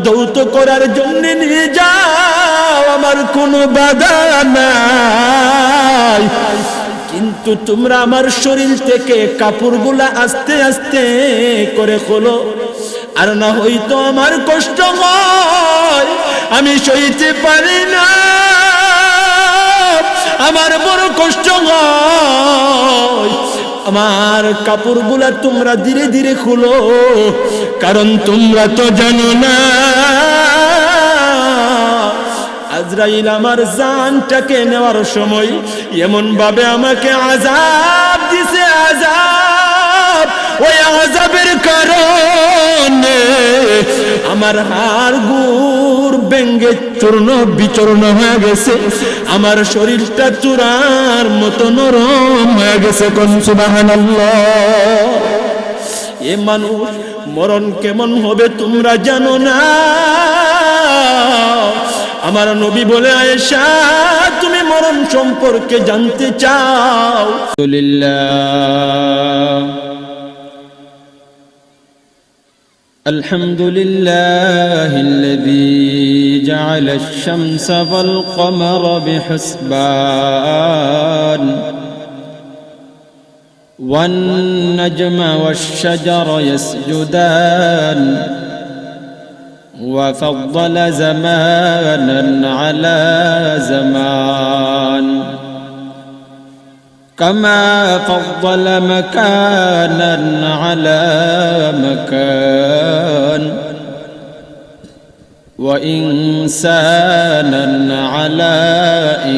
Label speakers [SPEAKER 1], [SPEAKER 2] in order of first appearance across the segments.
[SPEAKER 1] ধৌত করার জন্য নিয়ে যাও, আমার কোনো বাধা নাই, কিন্তু তোমরা আমার শরীর থেকে কাপড়গুলা আস্তে আস্তে করে খোলো, আর না হয়তো আমার কষ্ট হয়, আমি সইতে পারি না, আমার বড় কষ্ট হয়, আমার কাপড়গুলা তোমরা ধীরে ধীরে খুলো, কারণ তোমরা তো জানো না আজরাইল আমার জানটাকে নেওয়ার সময় এমন ভাবে আমাকে আযাব দিছে, আযাব, ওই আযাবের কারণে আমার হাড় গুড় ভেঙে চূর্ণ বিচূর্ণ হয়ে গেছে, আমার শরীরটা চূড়ার মতো নরম হয়ে গেছে। কোন সুবহানাল্লাহ। এ মানুষ মরণ কেমন হবে তোমরা জানো না। আমার নবী বলে, আয়েশা তুমি মরণ সম্পর্কে জানতে চাও?
[SPEAKER 2] الحمد لله الذي جعل الشمس والقمر بحسبان والنجم والشجر يسجدان وفضل زمانا على زمان كما فضل مكانا على مكان وإنسانا على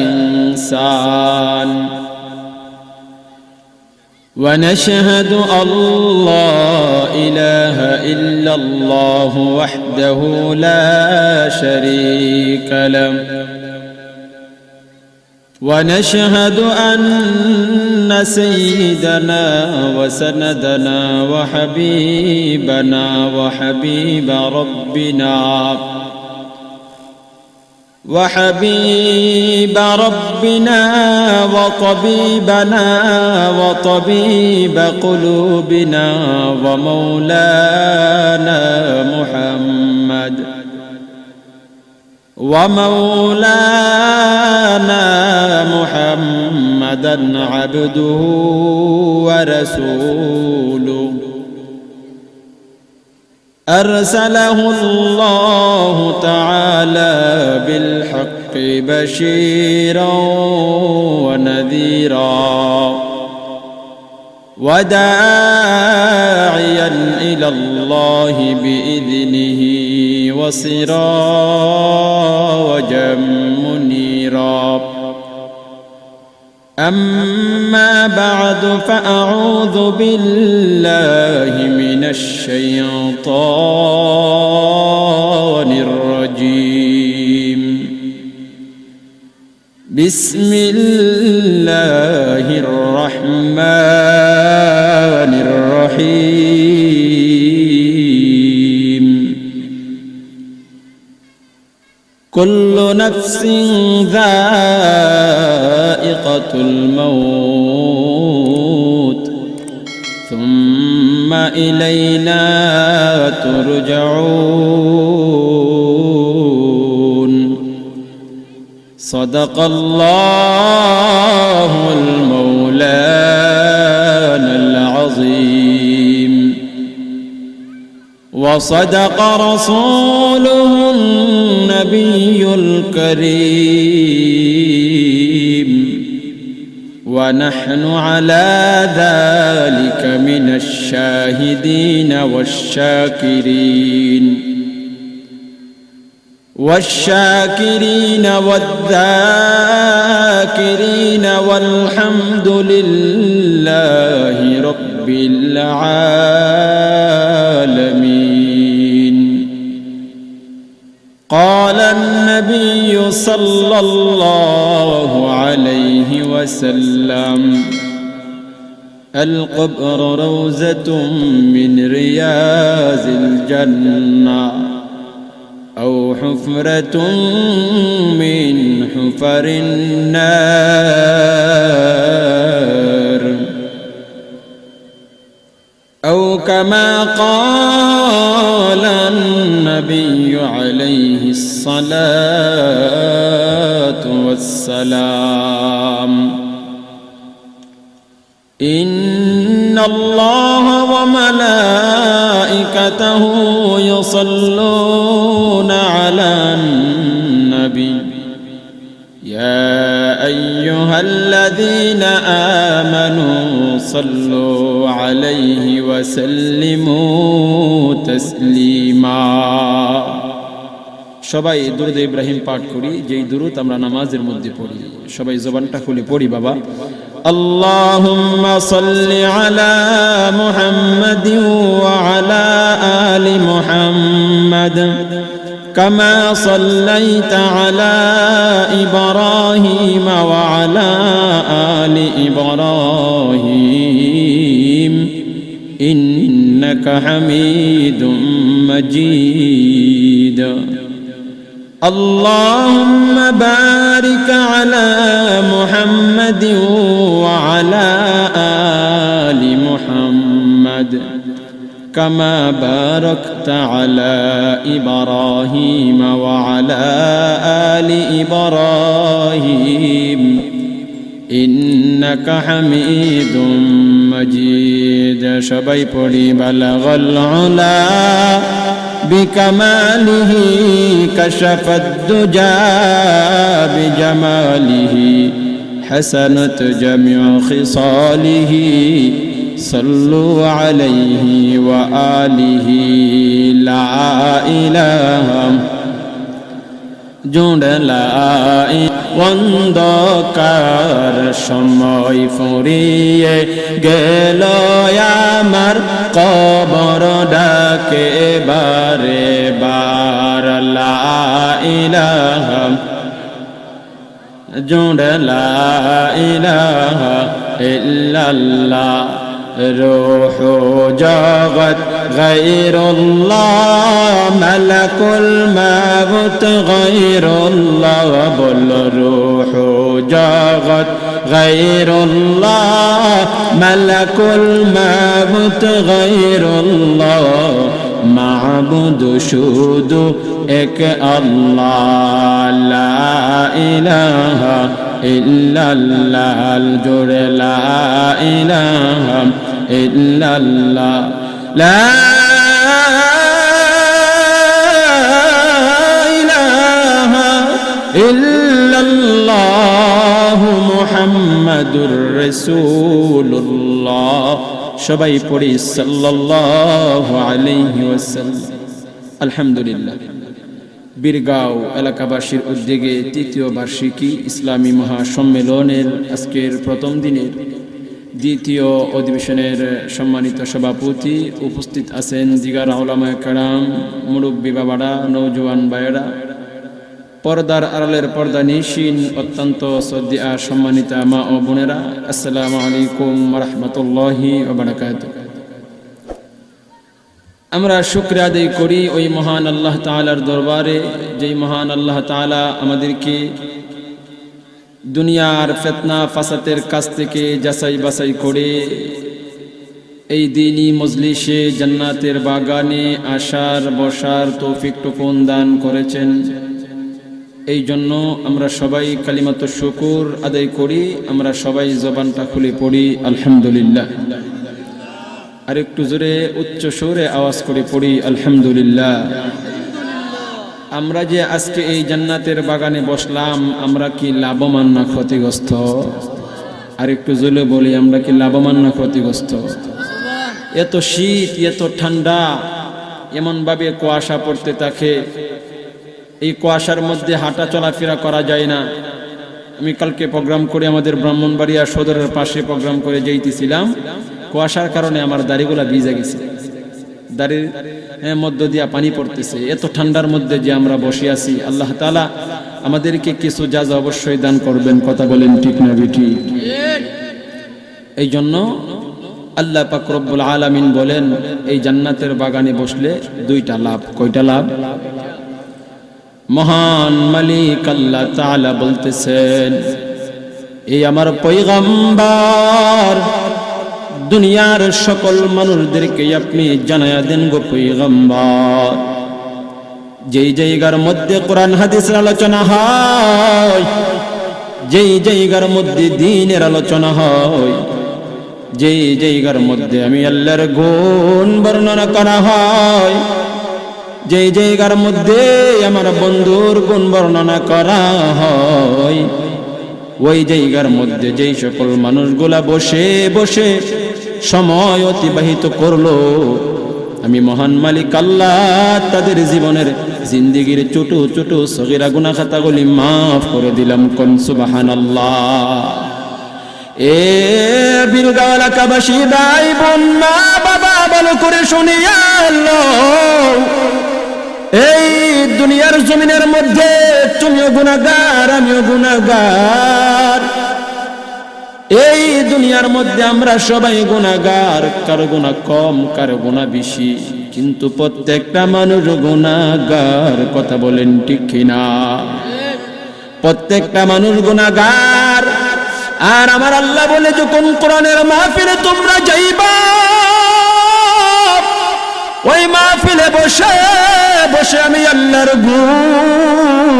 [SPEAKER 2] إنسان ونشهد أن لا إله إلا الله وحده لا شريك له ونشهد أن سيدنا وسندنا وحبيبنا وحبيب ربنا وطبيبنا وطبيب قلوبنا ومولانا محمدا عبده ورسوله أرسله الله تعالى بالحق بشيرا ونذيرا وداعيا إلى الله بإذنه وسراجا منيرا أما بعد فأعوذ بالله من الشيطان الرجيم بسم الله الرحمن الرحيم كل نفس ذائقة الموت ثم إلينا ترجعون صدق الله المولانا العظيم وصدق رسوله النبي الكريم ونحن على ذلك من الشاهدين والشاكرين والذاكرين والحمد لله رب العالمين. قال النبي صلى الله عليه وسلم: القبر روزة من رياض الجنة أو حفرة من حفر النار، أو كما قال النبي عليه الصلاة والسلام إن الله وملائكته يصلون على النبي يا أيها الذين آمنوا صلوا عليه وسلموا تسليما সবাই দুরূদ ইব্রাহিম পাঠ করি যেই দুরূদ আমরা নামাজের মধ্যে পড়ি সবাই জবানটা খুলে পড়ি বাবা আল্লাহুম্মা সাল্লি আলা মুহাম্মাদিন ওয়া আলা আলি মুহাম্মাদ কামা সাল্লাইতা আলা ইব্রাহিম ওয়া আলা আলি ইব্রাহিম ইন্নাকা হামিদুম মাজিদ اللهم بارك على محمد وعلى آل محمد كما باركت على إبراهيم وعلى آل إبراهيم إنك حميد مجيد شبي পড়ি بلغ العلا بكماله كشف الدجى بجماله حسنت جميع خصاله صلوا عليه وآله لا إله জুড়লাই অন্ধকার সময় ফুরিয়ে গেল আমার কবর ডাকে বারে বার লা ইলাহা জুড়লাই ইলাহা ইল্লাল্লাহ روح جغت غير الله ملك الموت غير الله بل روح جغت غير الله ملك الموت غير الله معبود شود এক আল্লাহ লা ইলাহা ইল্লাল্লাহ জোরে লা ইলাহা ইল্লাল্লাহ লা ইলাহা ইল্লাল্লাহ মুহাম্মাদুর রাসূলুল্লাহ সবাই পড়ি সাল্লাল্লাহু আলাইহি ওয়াসাল্লাম আলহামদুলিল্লাহ বীরগাঁও এলাকাবাসীর উদ্যোগে তৃতীয় বার্ষিকী ইসলামী মহাসম্মেলনের আজকের প্রথম দিনের দ্বিতীয় অধিবেশনের সম্মানিত সভাপতি উপস্থিত আছেন দিগার উলামায়ে কেরাম মুরব্বী বাবারা নওজোয়ান ভাইয়েরা পর্দার আড়ালের পর্দা নিশিন অত্যন্ত শ্রদ্ধেয় সম্মানিতা মা ও বোনেরা আসসালামু আলাইকুম ওয়া রাহমাতুল্লাহি ওয়া বারাকাতুহু আমরা শুকরিয়া আদায় করি ওই মহান আল্লাহ তাআলার দরবারে যেই মহান আল্লাহ তাআলা আমাদেরকে দুনিয়ার ফিতনা ফাসাদের কাছ থেকে যাচাই বাছাই করে এই দ্বীনি মজলিসে জান্নাতের বাগানে আসার বসার তৌফিকটুকু দান করেছেন এই জন্য আমরা সবাই কালিমাতুশ শুকর আদায় করি আমরা সবাই জবানটা খুলে পড়ি আলহামদুলিল্লাহ আর একটু জোরে উচ্চ সুরে আওয়াজ করে পড়ি আলহামদুলিল্লাহ আমরা যে আজকে এই জান্নাতের বাগানে বসলাম আমরা কি লাভবান না ক্ষতিগ্রস্ত আর একটু জোরে বলি আমরা কি লাভবান না ক্ষতিগ্রস্ত এত শীত এত ঠান্ডা এমন ভাবে কুয়াশা পড়তে থাকে এই কুয়াশার মধ্যে হাঁটা চলাফেরা করা যায় না আমি কালকে প্রোগ্রাম করে আমাদের ব্রাহ্মণবাড়িয়া সদরের পাশে প্রোগ্রাম করে যাইতেছিলাম কুয়াশার কারণে আমার দাড়িগুলা ভিজে গেছে দাড়ির মধ্য দিয়া পানি পড়তেছে এত ঠান্ডার মধ্যে যে আমরা বসে আছি আল্লাহ তাআলা আমাদেরকে কিছু জাযা অবশ্যই দান করবেন কথা বলেন ঠিক না বেঠিক এই জন্য আল্লাহ পাক রব্বুল আলামিন বলেন এই জান্নাতের বাগানে বসলে দুইটা লাভ কয়টা লাভ মহান মালিক আল্লাহ তাআলা বলতেছেন এই আমার পয়গম্বর দুনিয়ার সকল মানুষদেরকে আপনি জানায়া দেন গো পয়গম্বর যেই জায়গার মধ্যে কোরআন হাদিসের আলোচনা হয়, যেই জায়গার মধ্যে দ্বীনের আলোচনা হয়, যেই জায়গার মধ্যে আমি আল্লাহর গুণ বর্ণনা করা হয়, যেই জায়গার মধ্যে আমার বন্ধুর গুণ বর্ণনা করা হয়, ওই জায়গার মধ্যে যেই সকল মানুষগুলা বসে বসে সময় অতিবাহিত করলো, আমি মহান মালিক আল্লাহ তাদের জীবনের জিন্দেগির ছোট ছোট সগীরা গুনাহ খাতাগুলি মাফ করে দিলাম। কোন সুবহানাল্লাহ। এ বীরগাঁও এলাকাবাসী ভাই বোন মা বাবা ভালো করে শুনিয়া আল্লাহ, এই দুনিয়ার জমিনের মধ্যে তুমিও গুনাহগার, আমিও গুনাহগার। এই দুনিয়ার মধ্যে আমরা সবাই গুনাহগার, কারো গুনাহ কম কারো গুনাহ বেশি, কিন্তু প্রত্যেকটা মানুষ গুনাহগার। কথা বলেন ঠিক কিনা? প্রত্যেকটা মানুষ গুনাহগার। আর আমার আল্লাহ বলে, যখন কোরআনের মাহফিলে তোমরা যাইবা, ওই মাহফিলে বসে বসে আমি আল্লাহর গুণ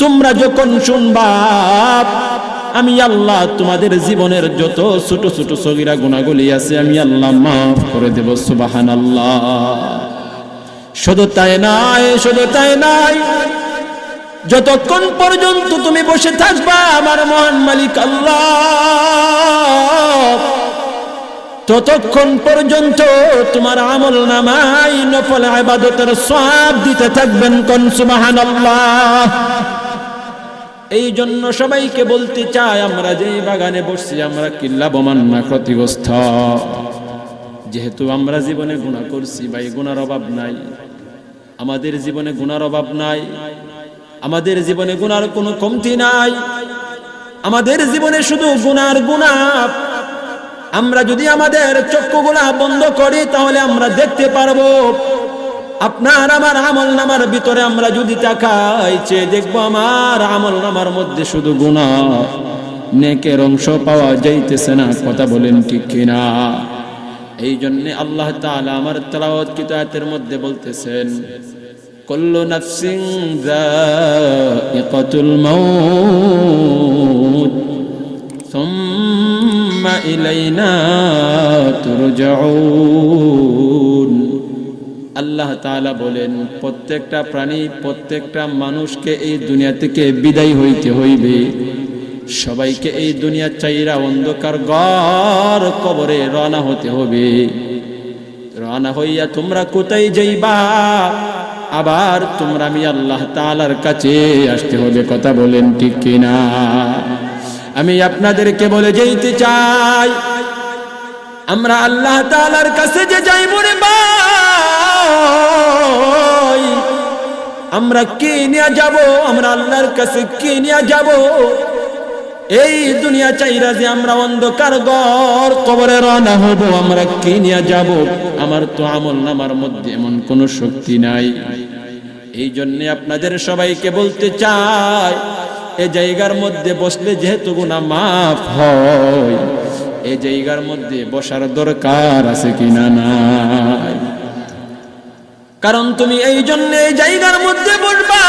[SPEAKER 2] তোমরা যখন শুনবা, আমি আল্লাহ তোমাদের জীবনের যত ছোট ছোট সগীরা গুনাহগুলি আছে আমি আল্লাহ মাফ করে দেব। সুবহানাল্লাহ। শুধু তাই নাই, শুধু তাই নাই, যতক্ষণ পর্যন্ত তুমি বসে থাকবা আমার মহান মালিক আল্লাহ, ততক্ষণ পর্যন্ত তোমার আমল নামায় নফল ইবাদতের সওয়াব দিতে থাকবেন। কোন সুবহানাল্লাহ। এই জন্য সবাইকে বলতে চাই, আমরা যেই বাগানে বসছি আমরা কি লাভবান না ক্ষতিগ্রস্ত? যেহেতু আমরা জীবনে গুনাহ করছি ভাই, গুনার অভাব নাই আমাদের জীবনে, গুনার অভাব নাই আমাদের জীবনে, গুনার কোনো কমতি নাই আমাদের জীবনে, শুধু গুনার গুনাহ। আমরা যদি আমাদের চক্ষুগুলা বন্ধ করি তাহলে আমরা দেখতে পারবো। আপনার আমার আমল নামার ভিতরে আমরা যদি তাকাই, চেয়ে দেখবো আমার আমল নামার মধ্যে শুধু গুনাহ, নেকের অংশ পাওয়া যাইতেছে না। কথা বলেন ঠিক কিনা? এই জন্য আল্লাহ তাআলা আমার তেলাওয়াতকৃত আয়াতের মধ্যে বলতেছেন, কুল্লু নাফসিন যায়িকাতুল মাউত সুম্মা ইলাইনা তুরজাউন। আল্লাহ তাআলা বলেন, প্রত্যেকটা প্রাণী, প্রত্যেকটা মানুষকে এই দুনিয়া থেকে বিদায় হইতে হইবে। সবাইকে এই দুনিয়া চাইরা অন্ধকার ঘর কবরে রওনা হতে হবে। রওনা হইয়া তোমরা কোথায় যাইবা? আবার তোমরা আমি আল্লাহ তাআলার কাছে আসতে হবে। কথা বলেন ঠিক কিনা? আমি আপনাদেরকে বলে যেতে চাই, আমরা আল্লাহ তাআলার কাছে যে যাইব রে ভাই, আমরা কে নিয়ে যাব? আমরা আল্লাহর কাছে কে নিয়ে যাব? এই দুনিয়া চাইরা যে আমরা অন্ধকার ঘর কবরে রওনা হব, আমরা কে নিয়ে যাব? আমার তো আমল নামার মধ্যে এমন কোনো শক্তি নাই। এই জন্য আপনাদের সবাইকে বলতে চাই, এই জায়গার মধ্যে বসলে যেহেতু গুনাহ মাফ হয়, এই জায়গার মধ্যে বসার দরকার আছে কিনা নাই? কারণ তুমি এই জন্য এই জায়গার মধ্যে বসবা,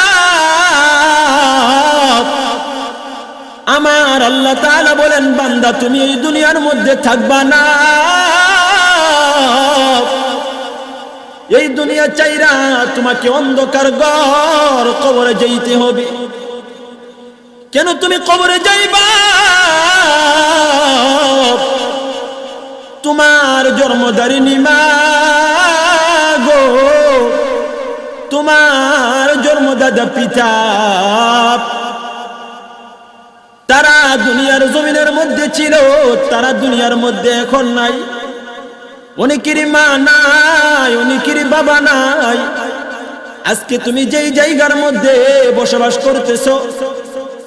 [SPEAKER 2] আমার আল্লাহ তাআলা বলেন, বান্দা তুমি এই দুনিয়ার মধ্যে থাকবা না। এই দুনিয়া চাইরা তোমাকে অন্ধকার ঘর কবরে যাইতে হবে। কেন তুমি কবরে যাইবা? তোমার জন্মদারিণী মা গো, তোমার জন্মদাদা পিতা, তারা দুনিয়ার জমিনের মধ্যে ছিল, তারা দুনিয়ার মধ্যে এখন নাই। অনেকেরই মা নাই, অনেকেরই বাবা নাই। আজকে তুমি যেই জায়গার মধ্যে বসবাস করতেছো,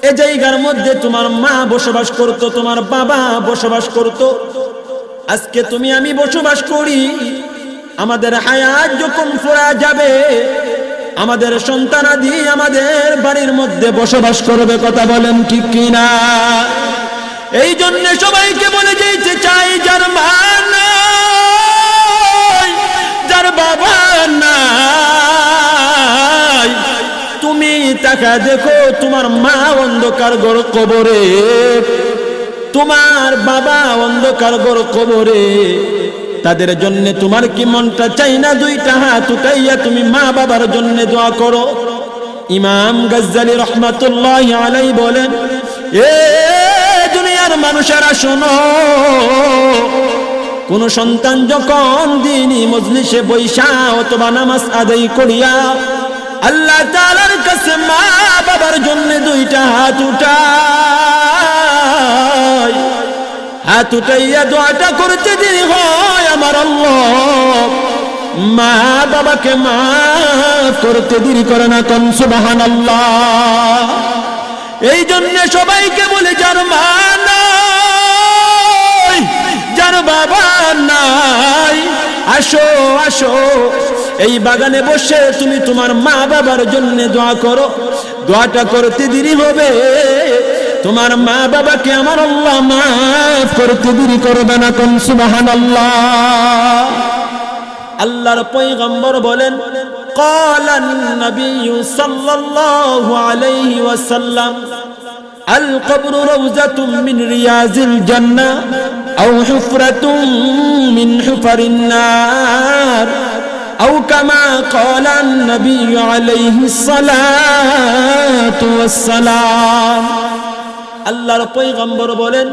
[SPEAKER 2] এই জায়গার মধ্যে তোমার মা বসবাস করত, তোমার বাবা বসবাস করত। আজকে তুমি আমি বসবাস করি। আমাদের হায়াত যখন ফুরা যাবে, আমাদের সন্তানাদি আমাদের বাড়ির মধ্যে বসবাস করবে। কথা বলেন ঠিক কিনা? এই জন্য সবাইকে বলে যেতে চাই, যার মা নাই, যার
[SPEAKER 1] বাবা নাই, তুমি তাকা দেখো তোমার মা অন্ধকার ঘর কবরে, তোমার বাবা অন্ধকার ঘর কবরে, তাদের জন্য তোমার কি মনটা চাই না দুইটা হাত উঠাইয়া তুমি মা বাবার জন্য দোয়া করো? ইমাম গাজ্জালি রহমাতুল্লাহি আলাইহি বলেন, এ দুনিয়ার মানুষেরা শোনো, কোন সন্তান যখন দ্বীনি মজলিসে বৈশা অথবা নামাজ আদায় করিয়া আল্লাহ তাআলার কাছে মা বাবার জন্য দুইটা হাত উঠায়, হাত উঠাইয়া দোয়াটা করতে দেরি হয়, আমার আল্লাহ মা বাবাকে মাফ করতে দেরি করে না। কোন সুবহানাল্লাহ। এই জন্য সবাইকে বলে, যার মা নাই, যার বাবা নাই, আসো আসো এই বাগানে বসে তুমি তোমার মা বাবার জন্য দোয়া করো। দোয়াটা করতে দেরি হবে, তোমার মা বাবাকে আমার আল্লাহ মাফ করতে দেরি করবে না। কোন সুবহানাল্লাহ। আল্লাহর পয়গম্বর বলেন, ক্বালান নবী সাল্লাল্লাহু আলাইহি ওয়াসাল্লাম, আল কবরু রাওযাতুম মিন রিয়াজিল জান্নাহ আও হুফরাতুম মিন হুফারিন নার আও কামা ক্বালান নবী আলাইহিস সালাতু ওয়াসসালাম। আল্লাহর পয়গম্বর বলেন,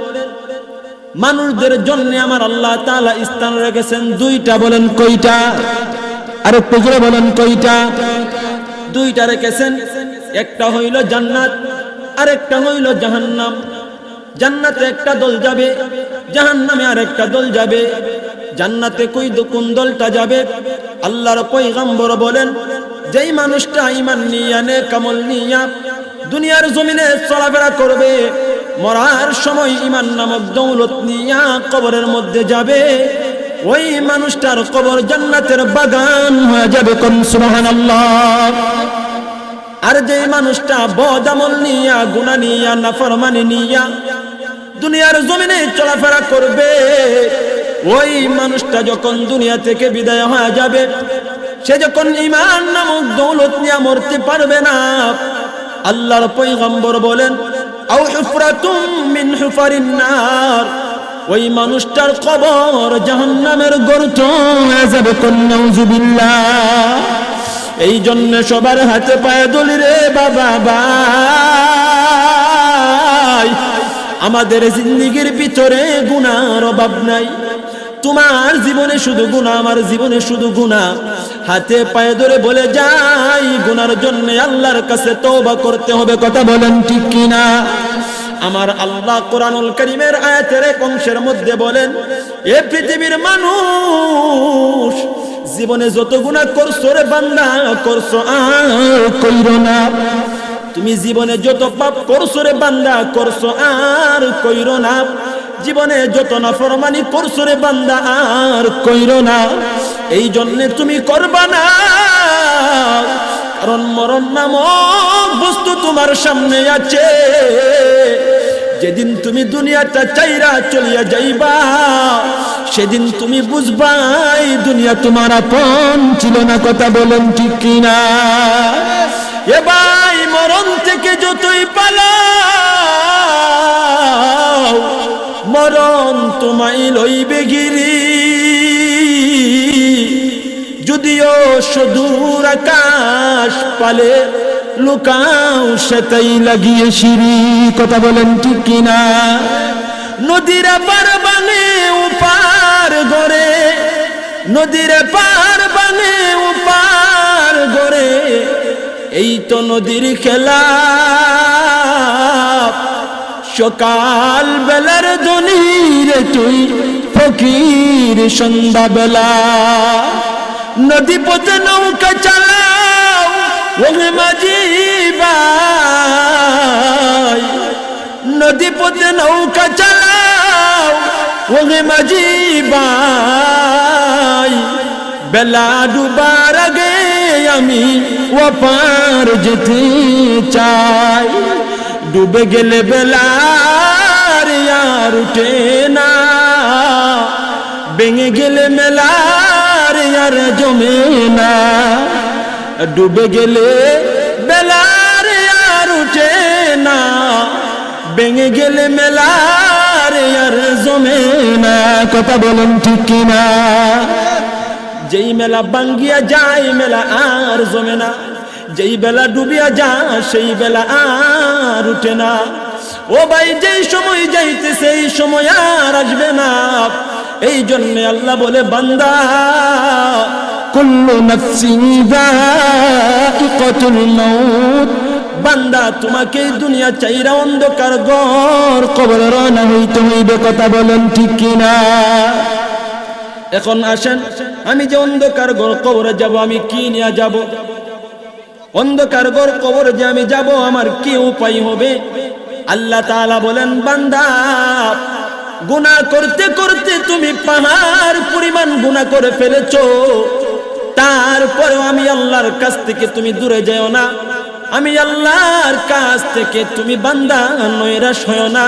[SPEAKER 1] মানুষদের জন্য আমার আল্লাহ তাআলা স্থান রেখেছেন দুইটা। বলেন কয়টা? আর একটু জোরে বলেন কয়টা? দুইটা রেখেছেন। একটা হইল জান্নাত, আর একটা হইল জাহান্নাম। জান্নাতে একটা দল যাবে, জাহান্নামে আর একটা দল যাবে। জান্নাতে কোন দলটা যাবে? আল্লাহর পয়গম্বর বলেন, যেই মানুষটা ঈমান নিয়া নেক আমল নিয়া দুনিয়ার জমিনে চলাফেরা করবে, মরার সময় ঈমান নামক দৌলত নিয়া কবরের মধ্যে যাবে, ওই মানুষটার কবর জান্নাতের বাগান হয়ে যাবে। কোন সুবহানাল্লাহ। আর যে মানুষটা বদ আমল নিয়া, গুনাহ নিয়া, নাফরমানি নিয়া দুনিয়ার জমিনে চলাফেরা করবে, ওই মানুষটা যখন দুনিয়া থেকে বিদায় হয়ে যাবে, সে যখন ঈমান নামক দৌলত নিয়ে মরতে পারবে না, আল্লাহর পয়গম্বর বলেন, আও হুফরাতুম মিন হুফারিন নার, ওই মানুষটার কবর জাহান্নামের গর্ত হয়ে যাবে। কোন নাউযুবিল্লাহ। এই জন্য সবার হাতে পায়ে দলি রে বাবা ভাই, আমাদের জিন্দেগির ভিতরে গুনার অভাব নাই। তোমার জীবনে শুধু গুনাহ, আমার জীবনে শুধু গুনাহ। হাতে পায়ে ধরে বলে যাই, গুনার জন্য আল্লাহর কাছে তওবা করতে হবে। কথা বলেন ঠিক কিনা? আমার আল্লাহ কোরআনুল কারীমের আয়াতের এক অংশের মধ্যে বলেন, এ পৃথিবীর মানুষ, জীবনে যত গুনাহ করছো রে বান্দা, করছো আর কইরো না। তুমি জীবনে যত পাপ করছো রে বান্দা, করছো আর কইরো না। জীবনে যত নাফরমানি করছো রে বান্দা, আর কইরো না। এই জন্য তুমি করবা না, কারণ মরণ নামক বস্তু তোমার সামনে আছে। যেদিন তুমি দুনিয়াটা চাইরা চলিয়া যাইবা, সেদিন তুমি বুঝবা এই দুনিয়া তোমার আপন ছিল না। কথা বলেন ঠিক কিনা? এ ভাই, মরণ থেকে যতই পালাও, মরণ তোমায় লইবে গিরি। যদিও সুদূর আকাশ পালে লুকাও সেটাই লাগিয়ে সিঁড়ি। কথা বলেন ঠিক কিনা? নদীর পার বানে উপার গড়ে, নদীর পার বানে উপার গড়ে, এই তো নদীর খেলা। সকাল বেলার ধনী রে তুই ফকির সন্ধ্যা বেলা। নদী পথে নৌকা চালাও ওহে মাঝি ভাই, নদী পথে নৌকা চালাও ওহে মাঝি ভাই। বেলা ডুবার আগে আমি ওপার যেতে চাই। ডুবে গেলে বেলার আর উঠে না, ভেঙে গেলে মেলার আর জমে না, ডুবে গেলে বেলার আর উঠে না, ভেঙে গেলে মেলার আর জমে না। কথা বলেন ঠিক কিনা? যেই মেলা ভাঙ্গিয়া যায় মেলা আর জমে না, যেই বেলা ডুবিয়া যায় সেই বেলা আর উঠে না। ও ভাই, যেই সময় যাইতে সেই সময় আর আসবে না। এই জন্য আল্লাহ বলে, বান্দা কুল্লু নাফসিন যায়িকাতুল মাউত, বান্দা তোমাকে দুনিয়া চাইরা অন্ধকার ঘর কবরে রওনা হইতে হইবে। কথা বলেন ঠিক কিনা? এখন আসেন, আমি যে অন্ধকার ঘর কবরে যাব, আমি কি নিয়ে যাব? অন্ধকার ঘর কবরে যে আমি যাব, আমার কি উপায় হবে? আল্লাহ তাআলা বলেন, বান্দা গুনাহ করতে করতে তুমি পাহাড় পরিমাণ গুনাহ করে ফেলেছো, তারপরেও আমি আল্লাহর কাছ থেকে তুমি দূরে যাও না। আমি আল্লাহর কাছ থেকে তুমি বান্দা নৈরাশ হয়ো না।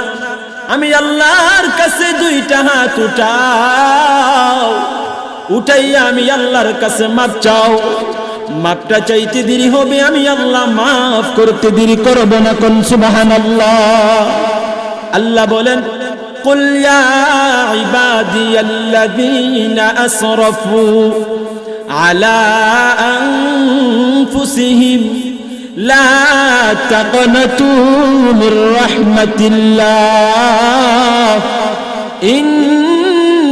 [SPEAKER 1] আমি আল্লাহর কাছে দুইটা হাত উঠাও, উঠাইয়া আমি আল্লাহর কাছে মাপ চাও। মাপটা চাইতে দেরি হবে, আমি আল্লাহ মাফ করতে দেরি করব না। কোন সুবহানাল্লাহ। আল্লাহ বলেন, কুল ইয়া ইবাদিয়াল্লাযীনা আসরাফু আলা আনফুসিহিম লা তাকনাতু মির রাহমাতিল্লাহ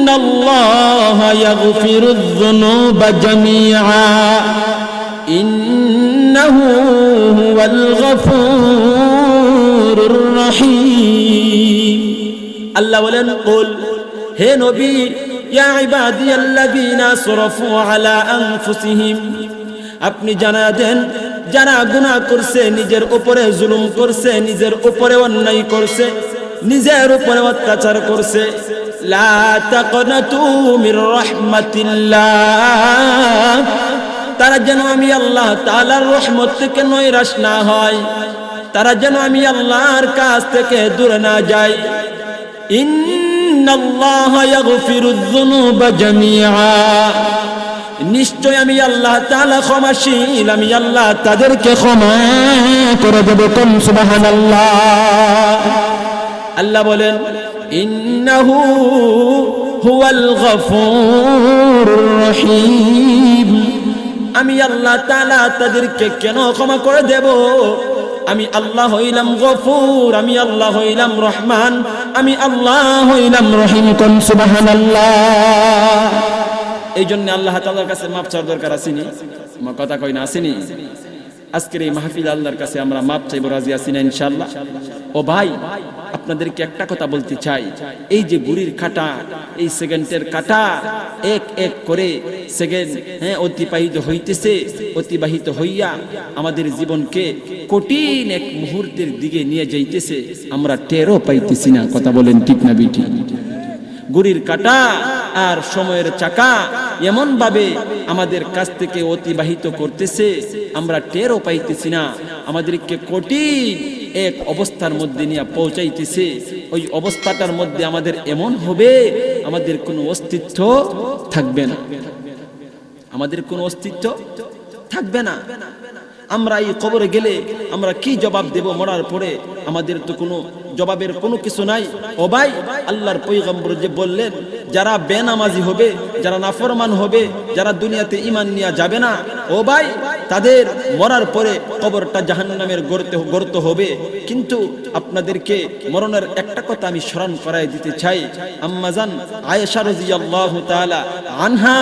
[SPEAKER 1] ইন্নাল্লাহা ইয়াগফিরুয যুনুবা জামিআ ইন্নাহু হুয়াল গফুরুর রহিম। আল্লাহ বলেন, কুল, হে নবী, ইয়া ইবাদিয়াল্লাযীনা আসরাফু আলা আনফুসিহিম, আপনি জানা দেন যারা গুনাহ করছে, নিজের উপরে জুলুম করছে, নিজের উপরে অন্যায় করছে, নিজের উপরে অত্যাচার করছে, লা তাকনাতু মির রাহমাতিল্লাহ, তারা যেন আমি আল্লাহ তাআলার রহমত থেকে নৈরাশ না হয়, তারা যেন আমি আল্লাহর কাছ থেকে দূরে না যায়। ইন্নাল্লাহা ইয়াগফিরুয যুনুবা জামিআ, নিশ্চয় আমি আল্লাহ তাআলা ক্ষমাশীল, আমি আল্লাহ তাদেরকে ক্ষমা করে দেব। কোন সুবহানাল্লাহ। আল্লাহ বলেন, ইন্নাহু হুয়াল গফুরুর রহিম, আমি আল্লাহ তাআলা তাদেরকে কেন ক্ষমা করে দেব? আমি আল্লাহ হইলাম গফুর, আমি আল্লাহ হইলাম রহমান, আমি আল্লাহ হইলাম রহিম। কোন সুবহানাল্লাহ। এই জন্য আল্লাহ তাআলার কাছে মাপ চাওয়ার দরকার আসেনি? আমার কথা কই না, আসেনি? আজকের এই মাহফিল আল্লাহর কাছে আমরা মাপ চাইব, রাজি আছি না ইনশাআল্লাহ? ও ভাই, আপনাদেরকে একটা কথা বলতে চাই, এই যে গুড়ির কাঁটা, এই সেকেন্ডের কাঁটা এক এক করে সেকেন্ড অতিবাহিত হইতেছে, অতিবাহিত হইয়া আমাদের জীবনকে কঠিন এক মুহূর্তের দিকে নিয়ে যাইতেছে, আমরা টেরও পাইতেছি না। কথা বলেন ঠিক না বিটি? গুড়ির কাঁটা আর সময়ের চাকা এমন ভাবে আমাদের কাছ থেকে অতিবাহিত করতেছে, আমরা টেরও পাইতেছি না। আমাদেরকে কঠিন এক অবস্থার মধ্যে নিয়ে পৌঁছাইতেছে। ওই অবস্থাটার মধ্যে আমাদের এমন হবে, আমাদের কোনো অস্তিত্ব থাকবে না, আমাদের কোনো অস্তিত্ব থাকবে না। আমরা এই কবরে গেলে আমরা কি জবাব দেব? মরার পরে আমাদের তো কোনো জবাবের কোনো কিছু নাই। ও ভাই, আল্লাহর পয়গম্বর যে বললেন, যারা বেনামাজি হবে, যারা নাফরমান হবে, যারা দুনিয়াতে ঈমান নিয়ে যাবে না, ও ভাই, তাদের মরার পরে কবরটা জাহান্নামের গর্ত হবে। কিন্তু আপনাদেরকে মরণের একটা কথা আমি স্মরণ করাই দিতে চাই। আম্মাজান আয়েশা রাদিয়াল্লাহু তাআলা আনহা,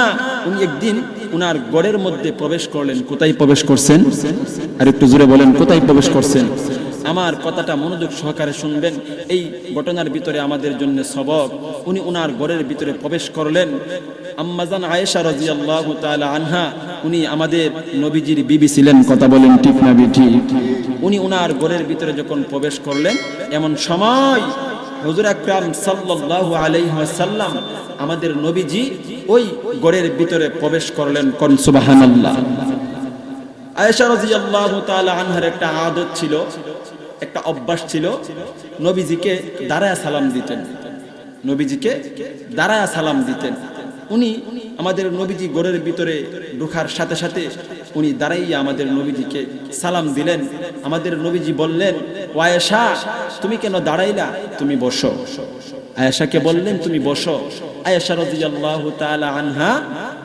[SPEAKER 1] উনি একদিন উনার গড়ের মধ্যে প্রবেশ করলেন। কোথায় প্রবেশ করছেন? আর একটু জোরে বলেন, কোথায় প্রবেশ করছেন? আমার কথাটা মনোযোগ সহকারে শুনবেন। এই ঘটনার ভিতরে আমাদের জন্য সবক। উনি উনার ঘরের ভিতরে প্রবেশ করলেন। আম্মাজান আয়েশা রাদিয়াল্লাহু তাআলা আনহা, উনি আমাদের নবীজির বিবি ছিলেন। কথা বলেন ঠিক না বিঠি? উনি উনার ঘরের ভিতরে যখন প্রবেশ করলেন, এমন সময় হুজুর আকরাম সাল্লাল্লাহু আলাইহি ওয়াসাল্লাম, আমাদের নবীজি ওই ঘরের ভিতরে প্রবেশ করলেন। কোন সুবহানাল্লাহ। আয়েশা রাদিয়াল্লাহু তাআলা আনহার একটা আদত ছিল, একটা অভ্যাস ছিল, নবীজিকে দাঁড়ায়া সালাম দিতেন। নবীজিকে দাঁড়ায়া সালাম দিতেন। উনি
[SPEAKER 2] আমাদের নবীজি ঘরের ভিতরে ঢোকার সাথে সাথে উনি দাঁড়াইয়া আমাদের নবীজিকে সালাম দিলেন। আমাদের নবীজি বললেন, ও আয়েশা, তুমি কেন দাঁড়াইলা, তুমি বসো। আয়েশাকে বললেন, তুমি বসো। আয়েশা রাদিয়াল্লাহু তাআলা আনহা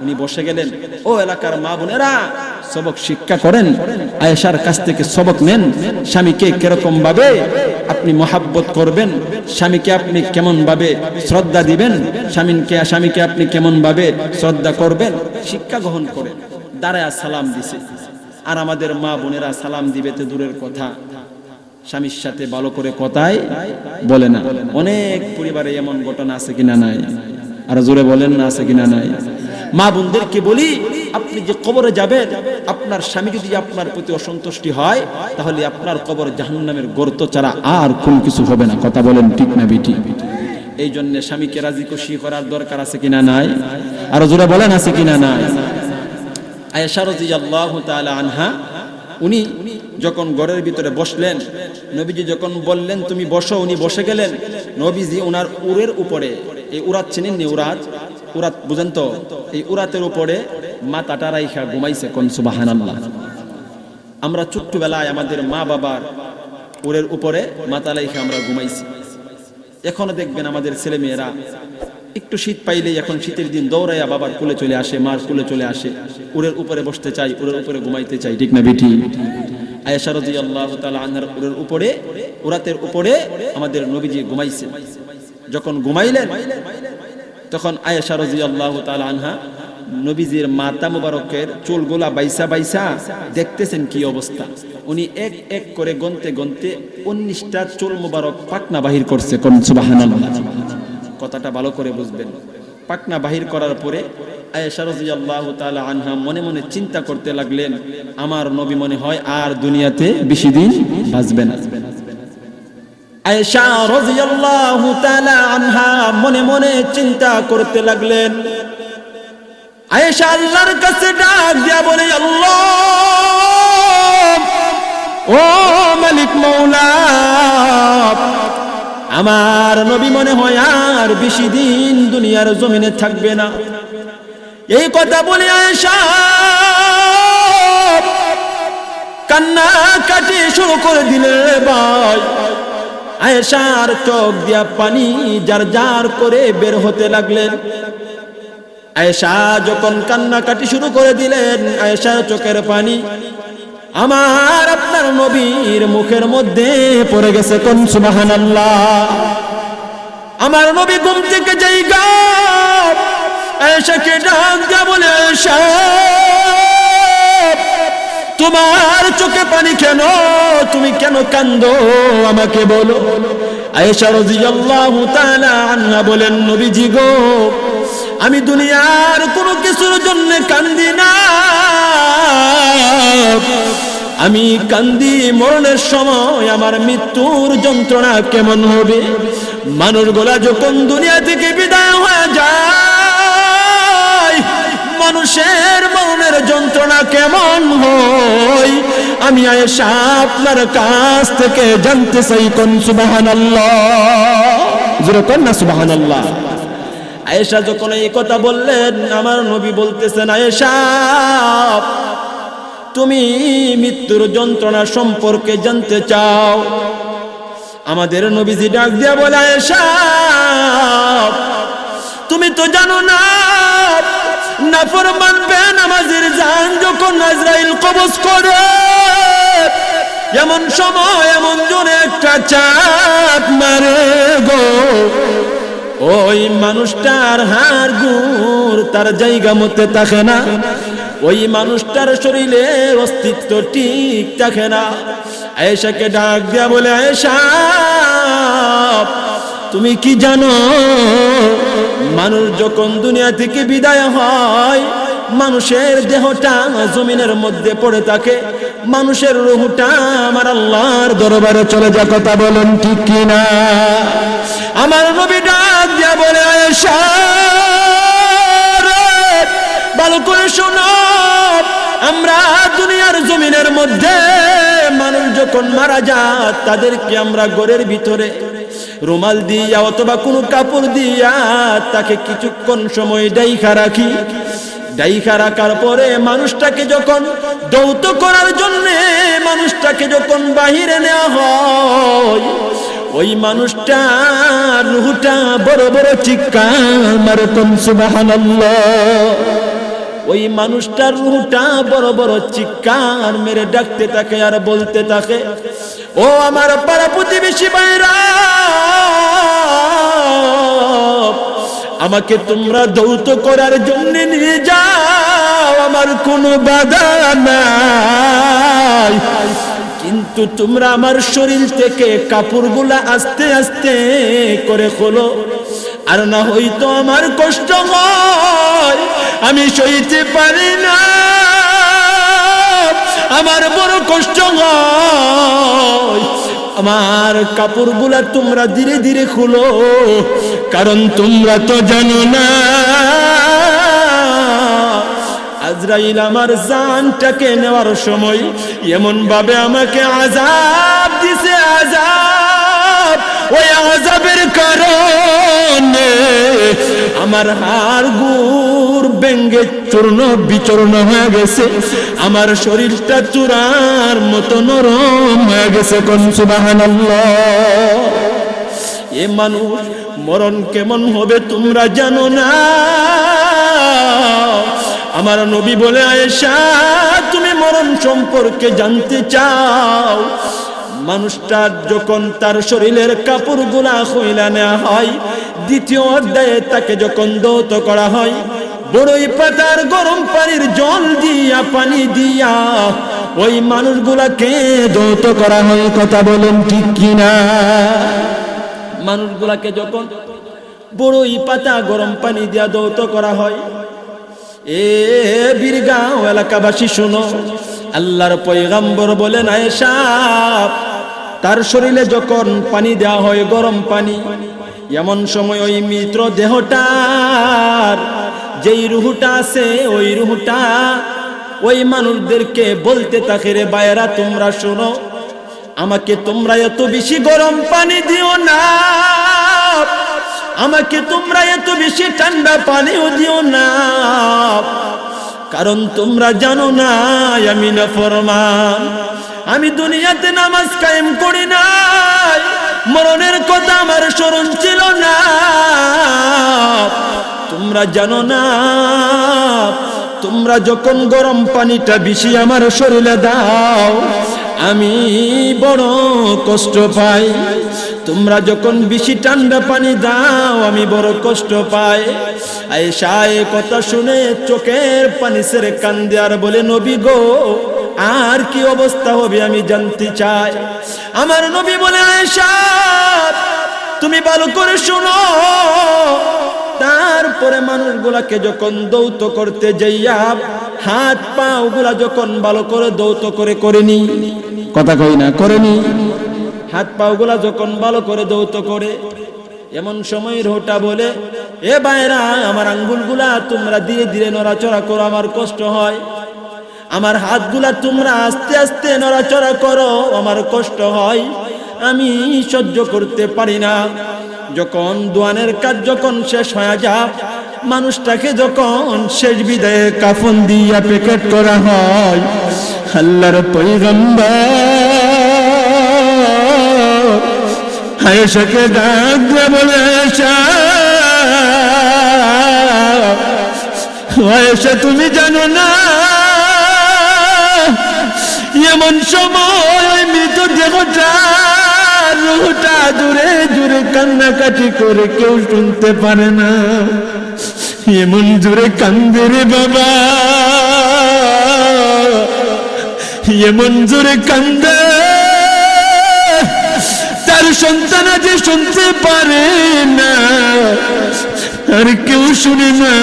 [SPEAKER 2] উনি বসে গেলেন। ও এলাকার মা বোনেরা, সবক শিক্ষা করেন, আয়েশার কাছ থেকে সবক নেন। স্বামীকে কিরকম ভাবে আপনি মহাব্বত করবেন, স্বামীকে আপনি কেমন ভাবে শ্রদ্ধা দিবেন, স্বামীকে আপনি কেমন ভাবে শ্রদ্ধা করবেন, শিক্ষা গ্রহণ করেন। দাঁড়ায় সালাম দিছে। আর আমাদের মা বোনেরা সালাম দিবে তো দূরের কথা, স্বামীর সাথে ভালো করে কথাই বলে না। অনেক পরিবারে এমন ঘটনা আছে কিনা নাই? আর জোরে বলেন না, আছে কিনা নাই? মা বোনদেরকে বলি, আপনি যে কবরে যাবেন, আপনার স্বামী যদি আপনার প্রতি অসন্তুষ্টি হয়, তাহলে আপনার কবর জাহান্নামের গর্ত ছাড়া আর কোনো কিছু হবে না। কথা বলেন ঠিক না বেটি? এই জন্য স্বামীকে রাজি খুশি করার দরকার আছে কিনা নাই? আর জোরে বলেন, আছে কিনা নাই? আয়েশা রাদিয়াল্লাহু তাআলা আনহা উনি যখন ঘরের ভিতরে বসলেন, নবীজি যখন বললেন তুমি বসো, উনি বসে গেলেন। নবীজি ওনার উরের উপরে, এই উরাত চিনেন নি? উরাত বুঝেন তো? এই উরাতের উপরে মাথাটা রাইখা ঘুমাইছে। কোন সুবহানাল্লাহ। আমরা ছোট্টবেলায় আমাদের মা বাবার উরের উপরে মাথা রাইখা আমরা ঘুমাইছি। এখনো দেখবেন আমাদের ছেলে মেয়েরা একটু শীত পাইলেই, এখন শীতের দিন দৌড়াইয়া বাবার কোলে চলে আসে, মার কোলে চলে আসে, উরের উপরে বসতে চাই, উরের উপরে ঘুমাইতে চাই। ঠিক না বেটি? আয়েশা রাদিয়াল্লাহু তাআলা আনহার উরের উপরে, উরাতের উপরে আমাদের নবীজি ঘুমাইছে। যখন ঘুমাইলেন, তখন আয়েশা রাদিয়াল্লাহু তাআলা আনহা নবীজির মাথা মুবারকের চুলগুলা বাইসা বাইসা দেখতেছেন কি অবস্থা। উনি এক এক করে গনতে গনতে 19টা চুল মুবারক পাকনা বাহির করছে। কোন সুবহানাল্লাহ। কথাটা ভালো করে বুঝবেন। পাকনা বাহির করার পরে আয়েশা রাদিয়াল্লাহু তাআলা আনহা মনে মনে চিন্তা করতে লাগলেন, আমার নবী মনে হয় আর দুনিয়াতে বেশি দিন বাঁচবে না। আয়েশা রাদিয়াল্লাহু তাআলা আনহা মনে মনে চিন্তা করতে লাগলেন। আয়েশা আল্লাহর কাছে ডাক দিয়া বলে, আল্লাহ, ও মালিক মাওলা, আমার নবী মনে হয় আর বেশি দিন দুনিয়ার জমিনে থাকবে না। এই কথা বলে আয়েশা কান্না কাটি শুরু করে দিলে। ভাই, আয়েশার চোখ দিয়া পানি জার জার করে বের হতে লাগলেন। আয়েশা যখন কান্না কাটি শুরু করে দিলেন, আয়েশার চোখের পানি আমার আপনার নবীর মুখের মধ্যে পড়ে গেছে। কোন সুবহানাল্লাহ। আমার নবী ঘুম থেকে জায়গা আয়েশাকে ডাক দিয়া বলে, আয়েশা, তোমার চোখে পানি কেন? তুমি কেন কান্দো? আমাকে বলো। আয়েশা রাদিয়াল্লাহু তাআলা আনহা বলেন, নবীজি গো, আমি দুনিয়ার কোনো কিছুর জন্য কান্দি না, আমি কান্দি মরণের সময় আমার মৃত্যুর যন্ত্রণা কেমন হবে। মানুষগুলা যখন দুনিয়া থেকে বিদায় হয়ে যায়, মানুষের মরণের যন্ত্রণা কেমন হয়, আমি আয়েশা আপনার কাছ থেকে জানতে চাই। কোন সুবহানাল্লাহ। জোরে কোন না সুবহানাল্লাহ। আয়েশা যখন এই কথা বললেন, আমার নবী বলতেছেন, আয়েশা, তুমি মৃত্যুর যন্ত্রণা সম্পর্কে জানতে চাও? আমাদের নবীজি ডাক দিয়া বলে, আয়েশা, তুমি তো জানো না, নাফরমান বেনামাজের জান যখন আজরাইল কবজ করে, এমন সময় এমন জোরে একটা চাপ মারে গো, ওই মানুষটার হাড় গুড় তার জায়গা মতে থাকে না, ওই মানুষটার শরীরে অস্তিত্ব ঠিক থাকে না। আয়েশাকে ডাক দিয়া বলে, আয়েশা, তুমি কি জানো, মানুষ যখন দুনিয়া থেকে বিদায় হয়, মানুষের দেহটা জমিনের মধ্যে পড়ে থাকে, মানুষের রূহটা আমার আল্লাহর দরবারে চলে যায়। কথা বলেন ঠিক কিনা? আমার নবী ডাক দিয়া বলে, আয়েশা, ভালো করে শোনো, আমরা দুনিয়ার জমিনের মধ্যে মানুষ যখন মারা যায়, তাদেরকে আমরা ঘরের ভিতরে
[SPEAKER 1] রুমাল দিয়া অথবা কোনো কাপড় দিয়া তাকে কিছুক্ষণ সময় ডাইখা রাখি। ডাইখা রাখার পরে মানুষটাকে যখন দৌত করার জন্যে মানুষটাকে যখন বাহিরে নেওয়া হয়, ওই মানুষটার রুহটা বড় বড় চিৎকার মারে, কোন সুবহানাল্লাহ। ওই মানুষটার রুহটা বড় বড় চিৎকার মেরে ডাকতে থাকে আর বলতে থাকে, ও আমার পাড়া প্রতিবেশী ভাইরা, আমাকে তোমরা দৌত করার জন্য নিয়ে যাও, আমার কোনো বাধা নাই, কিন্তু তোমরা আমার শরীর থেকে কাপড়গুলা আস্তে আস্তে করে খোলো, আর না হয়তো আমার কষ্ট হয়, আমি সইতে পারি না, আমার বড় কষ্ট হয়, আমার কাপড়গুলা তোমরা ধীরে ধীরে খুলো, কারণ তোমরা তো জানো না আজরাইল আমার জানটাকে নেওয়ার সময় এমন ভাবে আমাকে আযাব দিছে, আযাব, ওই আযাবের কারণে আমার হাড় গুড় ভেঙে চূর্ণ বিচূর্ণ হয়ে গেছে, আমার শরীরটা চূড়ার মতো নরম হয়ে গেছে, কোন সুবহানাল্লাহ। এ মানুষ মরণ কেমন হবে তোমরা জানো না। আমার নবী বলে, আয়েশা তুমি মরণ সম্পর্কে জানতে চাও? মানুষটা যখন তার শরীরের কাপড়গুলা খুইলা নেওয়া হয়, দ্বিতীয় অধ্যায়ে তাকে যখন দৌত করা হয়, বড়ই পাতার গরম পানির জল দিয়া পানি দিয়া ওই মানুষগুলাকে দৌত করা হয়। কথা বলেন ঠিক কিনা? মানুষগুলাকে যখন বড়ই পাতা গরম পানি দিয়া দৌত করা হয়, এ বীরগাঁও এলাকাবাসী শুনো, আল্লাহর পয়গম্বর বলেন, আয়েশা তার শরীরে যখন পানি দেওয়া হয় গরম পানি, এমন সময় ওই মিত্র দেহটার যেই রুহটা আছে ওই রুহটা ওই মানুষদেরকে বলতে থাকে, রে ভাইরা তোমরা শোনো, আমাকে তোমরা এত বেশি গরম পানি দিও না, আমাকে তোমরা এত বেশি ঠান্ডা পানিও দিও না, কারণ তোমরা জানো না আমি নাফরমান, আমি দুনিয়াতে নামাজ কায়েম করি নাই, মরণের কথা আমার স্মরণ ছিল না, তোমরা জানো না তোমরা যখন গরম পানিটা বেশি আমার শরীরে দাও আমি বড় কষ্ট পাই, তোমরা যখন বেশি ঠান্ডা পানি দাও আমি বড় কষ্ট পাই। আয়েশা এই কথা শুনে চোখের পানি ছেড়ে কান্দে আর বলে, নবী গো আর কি অবস্থা হবে আমি জানতে চাই। আমার নবী বলে, আয়েশা তুমি ভালো করে শোনো। তারপরে মানুষগুলাকে যখন দৌত করতে যাইয়া হাত পা ওগুলা যখন ভালো করে দৌত করে করেনি, কথা কই না, করেনি, হাত পা ওগুলা যখন ভালো করে দৌত করে, এমন সময় রোটা বলে, এ ভাইরা আমার আঙ্গুলগুলা তোমরা ধীরে ধীরে নড়াচড়া করো, আমার কষ্ট হয়, আমার হাতগুলা তোমরা আস্তে আস্তে নড়াচড়া করো, আমার কষ্ট হয়, আমি সহ্য করতে পারি না। যখন দোয়ানের কাজ যখন শেষ হয়ে যায়, মানুষটাকে যখন শেষ বিদায়ে কাফন দিয়া প্যাকেট করা হয়, আল্লাহর পয়গম্বর আয়েশাকে ডাক দিয়ে বলে, আয়েশা তুমি জানো না এমন সময় মৃত দেহটা রুহটা দূরে দূরে কান্নাকাটি করে কেউ শুনতে পারে না, এমন জোরে কান্দে রে বাবা, এমন জোরে কান্দে তার সন্তান যে শুনতে পারে না আর কেউ শুনে না,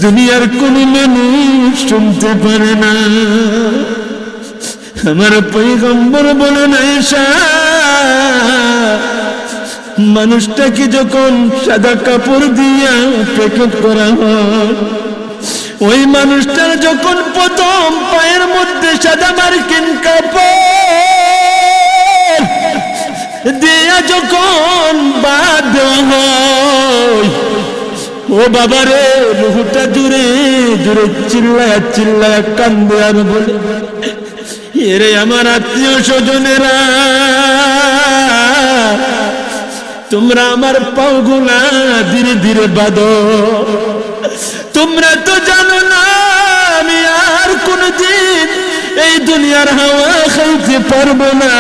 [SPEAKER 1] দুনিয়ার কোন মানুষ শুনতে পারে না। আমার পয়গম্বর বলেন, আয়েশা মানুষটাকে যখন সাদা কাপড় দিয়া প্যাকেট করা হয়, ওই মানুষটার যখন প্রথম পায়ের মধ্যে সাদা মার্কিন কাপড় দিয়ে যখন বাদ দেওয়া হয়, ও বাবারে রুহটা জুড়ে জুড়ে চিল্লায় চিল্লায় কান্দে আর বলে, এরে আমার আত্মীয় স্বজনেরা, তোমরা আমার পাওগুলা ধীরে ধীরে বাঁধো। তোমরা তো জানো না আমি আর কোনদিন এই দুনিয়ার হাওয়া খাইতে পারবো না,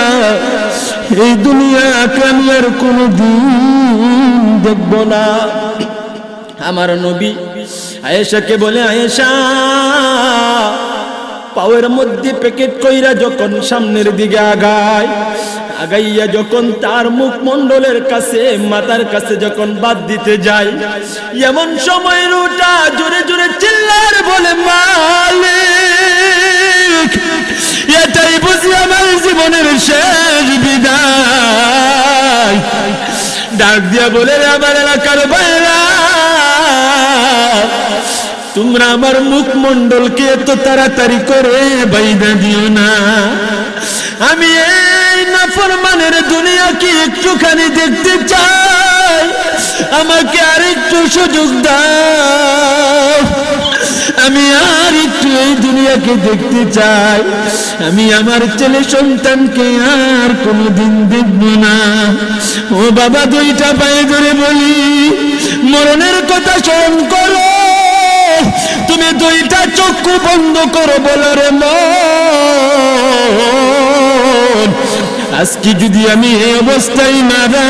[SPEAKER 1] এই দুনিয়াকে আমি আর কোনদিন দেখবো না। আমার নবী আয়েশাকে বলে, আয়েশা পাওয়ের মধ্যে প্যাকেট কইরা যখন সামনের দিকে আগাইয়া যখন তার মুখমণ্ডলের কাছে মাথার কাছে যখন বাদ দিতে যায়, এমন সময় রুটা জোরে জোরে চিল্লার বলে, মালিক এটাই বুঝি আমার জীবনের শেষ বিদায়। ডাক দিয়া বলে, আমার এলাকার বাইরা, তোমরা আমার মুখমণ্ডলকে এত তাড়াতাড়ি করে বাইদা দিও না। আমি এই নাফরমানের দুনিয়াকে একটুখানি দেখতে চাই, আমাকে আরেকটু সুযোগ দাও। আমি আর একটু এই দুনিয়াকে দেখতে চাই, আমি আমার ছেলে সন্তানকে আর কোনোদিন দেখব না। ও বাবা, দুইটা পায়ে ধরে বলি, মরণের কথা স্মরণ করো, তুমি দুইটা চক্ষু বন্ধ করো, বলো রে মন, আজকে যদি আমি এই অবস্থায় মারা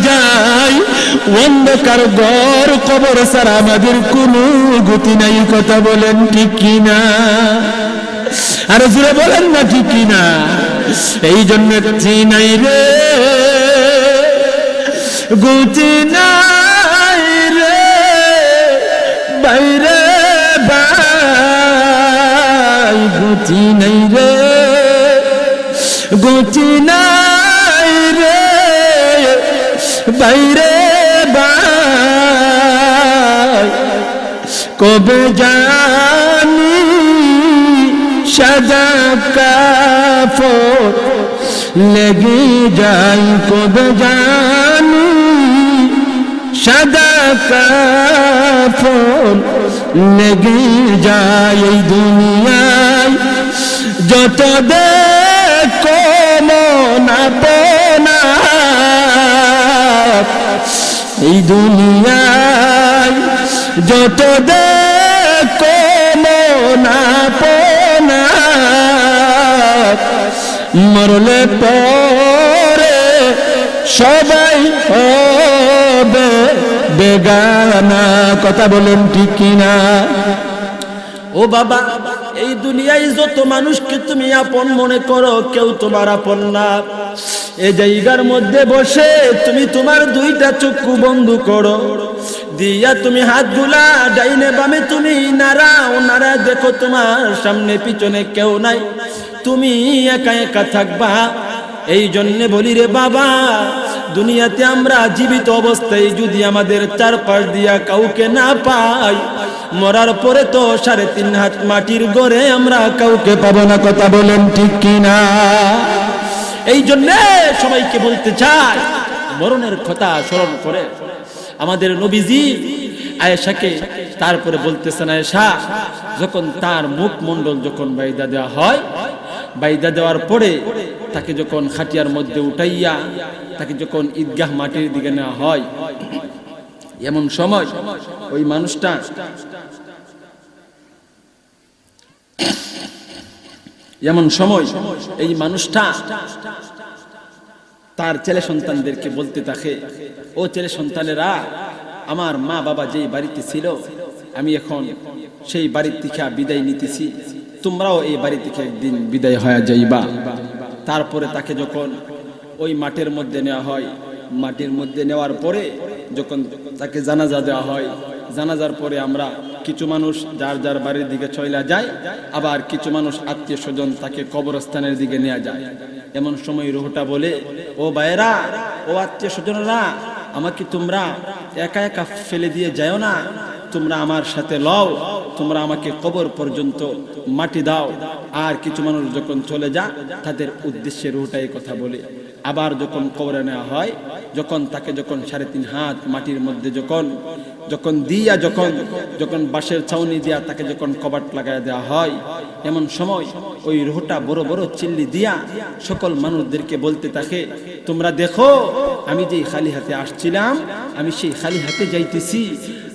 [SPEAKER 1] যাই, অন্ধকার ঘর কবর ছাড়া আমাদের কোনো গতি নাই। কথা বলেন ঠিক কিনা? আর জোরে বলেন না ঠিক কিনা? এই জন্য নাই রে গতি নাই রে বাইরে বাই, গতি নাই রে গতি নাই রে বাইরে বাই, কবে জানি সাদা কাপড় লেগে যাই, কবে জানি সাদা কাপড় লেগে যায়। এই দুনিয়ায় যত দেখো মন আপনা, এই দুনিয়ায় যত দেখো মন আপনা, মরলে পরে সবাই হবে বেগানা। কথা বলেন ঠিক কিনা? ও বাবা, এই দুনিয়ায় যত মানুষকে তুমি আপন মনে করো, কেউ তোমার আপন না। এই জায়গার মধ্যে বসে তুমি তোমার দুইটা চক্ষু বন্ধ করো, দিয়া তুমি হাতগুলা ডাইনে বামে তুমি নাড়াও, নাড়া দেখো তোমার সামনে পিছনে কেউ নাই, তুমি একা একা থাকবা। এই জন্যে বলি রে বাবা, দুনিয়াতে আমরা জীবিত অবস্থায় যদি আমাদের চারপাশ দিয়া কাউকে না পাই, মরার পরে তো 3.5 হাত মাটির ঘরে আমরা কাউকে পাবো না। কথা বলেন ঠিক কিনা? এই জন্যে সবাইকে বলতে চাই, মরণের কথা স্মরণ করে আমাদের নবীজি আয়েশাকে তারপরে বলতেছেন, আয়েশা যখন তার মুখমণ্ডল যখন বাইদা দেওয়া হয়, বাইদা দেওয়ার পরে তাকে যখন খাটিয়ার মধ্যে উঠাইয়া তাকে যখন ঈদগাহ মাটির দিকে নেওয়া হয়, এমন সময় ওই মানুষটা এই মানুষটা তার ছেলে সন্তানদেরকে বলতে থাকে, ও ছেলে সন্তানেরা, আমার মা বাবা যেই বাড়িতে ছিল, আমি এখন সেই বাড়ির থেকে বিদায় নিতেছি, তোমরাও এই বাড়ি থেকে একদিন বিদায় হয়ে যাইবা। তারপরে তাকে যখন ওই মাঠের মধ্যে নেওয়া হয়, মাটির মধ্যে নেওয়ার পরে যখন তাকে জানাজা দেওয়া হয়, জানাজার পরে আমরা কিছু মানুষ যার যার বাড়ির দিকে চলে যায়, আবার কিছু মানুষ আত্মীয় স্বজন তাকে কবরস্থানের দিকে নিয়ে যায়। এমন সময় রুহটা বলে, ও ভাইয়েরা, ও আত্মীয় স্বজনরা, আমাকে তোমরা একা একা ফেলে দিয়ে যাও না, তোমরা আমার সাথে লও,
[SPEAKER 2] তোমরা আমাকে কবর পর্যন্ত মাটি দাও। আর কিছু মানুষ যখন চলে যা তাদের উদ্দেশ্যে রুহটা এই কথা বলে। আবার যখন কবরে নেওয়া হয়, যখন তাকে 3.5 হাত মাটির মধ্যে যখন দিয়া যখন বাঁশের ছাউনি দিয়া তাকে যখন কবাট লাগায় দেওয়া হয়, এমন সময় ওই রুহটা বড় বড় চিল্লি দিয়া সকল মানুষদেরকে বলতে থাকে, তোমরা দেখো আমি যেই খালি হাতে আসছিলাম, আমি সেই খালি হাতে যাইতেছি।